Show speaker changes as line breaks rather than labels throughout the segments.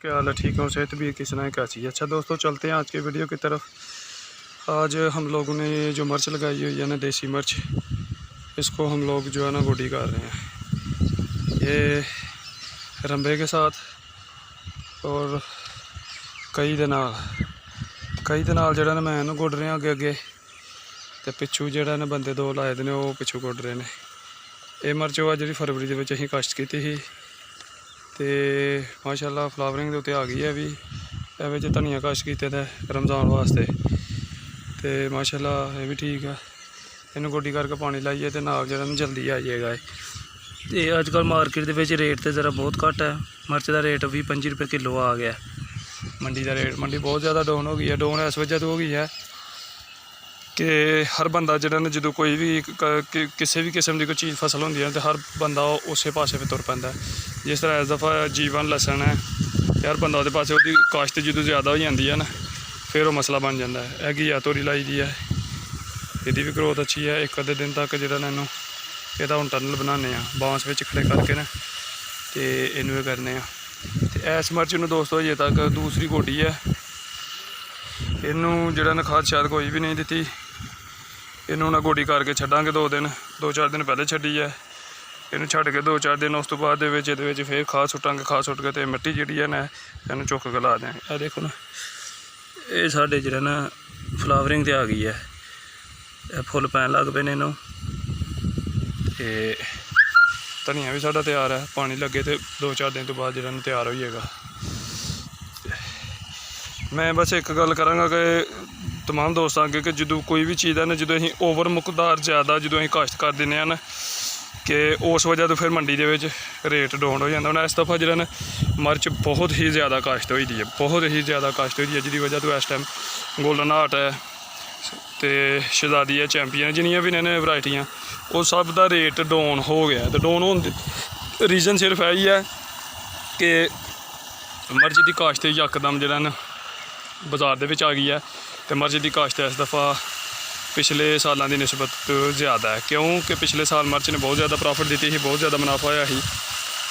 क्या हाल है, ठीक हो? सेहत भी किस तरह कैसी है? अच्छा दोस्तों, चलते हैं आज के वीडियो की तरफ। आज हम लोगों ने ये जो मिर्च लगाई हुई है ना, देसी मिर्च, इसको हम लोग जो है ना गोडी कर रहे हैं ये रंबे के साथ और कई दिन जो मैं ना गुड रहा अगे अगे तो पिछू जो ने बंदे दो लाए ने वो पिछू गुड रहे हैं। ये मिर्च वो जी फरवरी के अं काश्त की थी तो माशाअल्लाह फ्लावरिंग के उत्ते आ गई है। भी ये धनिया काश्त किए रमज़ान वास्ते तो माशाअल्लाह ये भी ठीक है। इन्हू गोडी करके पानी लाइए तो नाल जो जल्दी आ जाएगा। ये अजकल मार्केट के रेट तो ज़रा बहुत घट है। मिर्च का रेट 20-25 रुपये किलो आ गया। मंडी का रेट मंडी बहुत ज़्यादा डाउन हो गई है। डाउन इस वजह तो हो गई है कि हर बंदा जो जो कोई भी किसी भी किस्म की कोई चीज़ फसल होंगी है तो हर बंदा उस पासे पर तुर पैंदा। जिस तरह इस दफ़ा जीवन लसन है, हर बंदा वो पासे वो काश्त जो ज़्यादा हो जाती है ना, फिर वो मसला बन जाता है। यह घिया तोरी लाई दी है, यदी भी ग्रोथ अच्छी है। एक अद्धे दिन तक जो इनू यदा हम टनल बनाने बांस में खड़े करके ना तो इनू करने तो इस मिर्च में दोस्तों अजे तक दूसरी गोडी है। इनू जरा खाद शायद कोई भी नहीं दी। इनू ना गोडी करके छड़ांगे 2-4 दिन पहले छड़ी है। इनू छड़ के 2-4 दिन उस तो बाद फिर खाद सुटांगे। खाद सुट के तो मिट्टी जी है ना इनू चुक के ला देंगे। यह देखो ना, ये साढ़े जो ना फ्लावरिंग तो आ गई है, फुल पैन लग पे इनू। धनिया भी साढ़ा तैयार है, पानी लगे तो 2-4 दिन तो बाद जो तैयार हो जाएगा। मैं बस एक गल कराँगा कि तमाम दोस्तों अगे कि जो कोई भी चीज़ है ना, जो अं ओवर मुकदार ज़्यादा जो अं काश्त कर दें ना कि उस वजह तो फिर मंडी के रेट डाउन हो जाता। उन्हें इस दफ़ा जो ना मिर्च बहुत ही ज़्यादा काश्त हुई है, बहुत ही ज़्यादा काश्त हुई है, जिसकी वजह तो इस टाइम गोल्डन हार्ट है तो शहजादी है, चैंपियन जिन्नियां भी ने वरायटियाँ वो सब का रेट डाउन हो गया। तो डाउन होने रीज़न सिर्फ यही है कि मिर्च की काश्त यकदम जो ना बाजार के आ गई है। तो मिर्च की काश्त इस दफ़ा पिछले सालों की निस्बत ज़्यादा है, क्योंकि पिछले साल मिर्च ने बहुत ज़्यादा प्रॉफिट दी थी, बहुत ज़्यादा मुनाफा होया ही।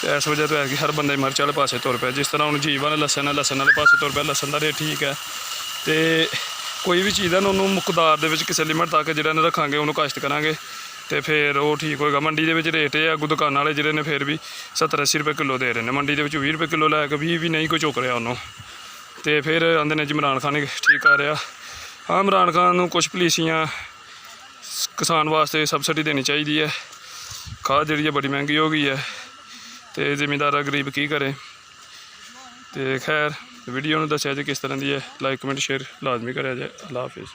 तो इस वजह तो है कि हर बंदा मिर्च वाले पासे तुर पे। जिस तरह हम जीवन लसन है, लसन वाले पासे तुर पे, लसन का रेट ठीक है। तो कोई भी चीज़ है ना उन्होंने मुकदार के किसी लिमिट तक जो रखा उन्होंने काश्त करा तो फिर वो ठीक होएगा। मंडी के रेट है अगू दुकान वाले जो ने फिर भी 70-80 रुपये किलो दे रहे हैं। मंडी के 20 रुपये किलो लैके भी नहीं कोई चुक रहा उन्होंने। तो फिर आंदे ने जी इमरान खान ने ठीक कर रहा। हाँ, इमरान खान को कुछ पॉलिसियाँ किसान वास्ते सबसिडी देनी चाहिए है। खाद जी बड़ी महंगी हो गई है तो जिमीदार गरीब की करे। तो खैर वीडियो में दसिया जी किस तरह की है। लाइक कमेंट शेयर लाजमी करा जाए। अल्लाह हाफिज़।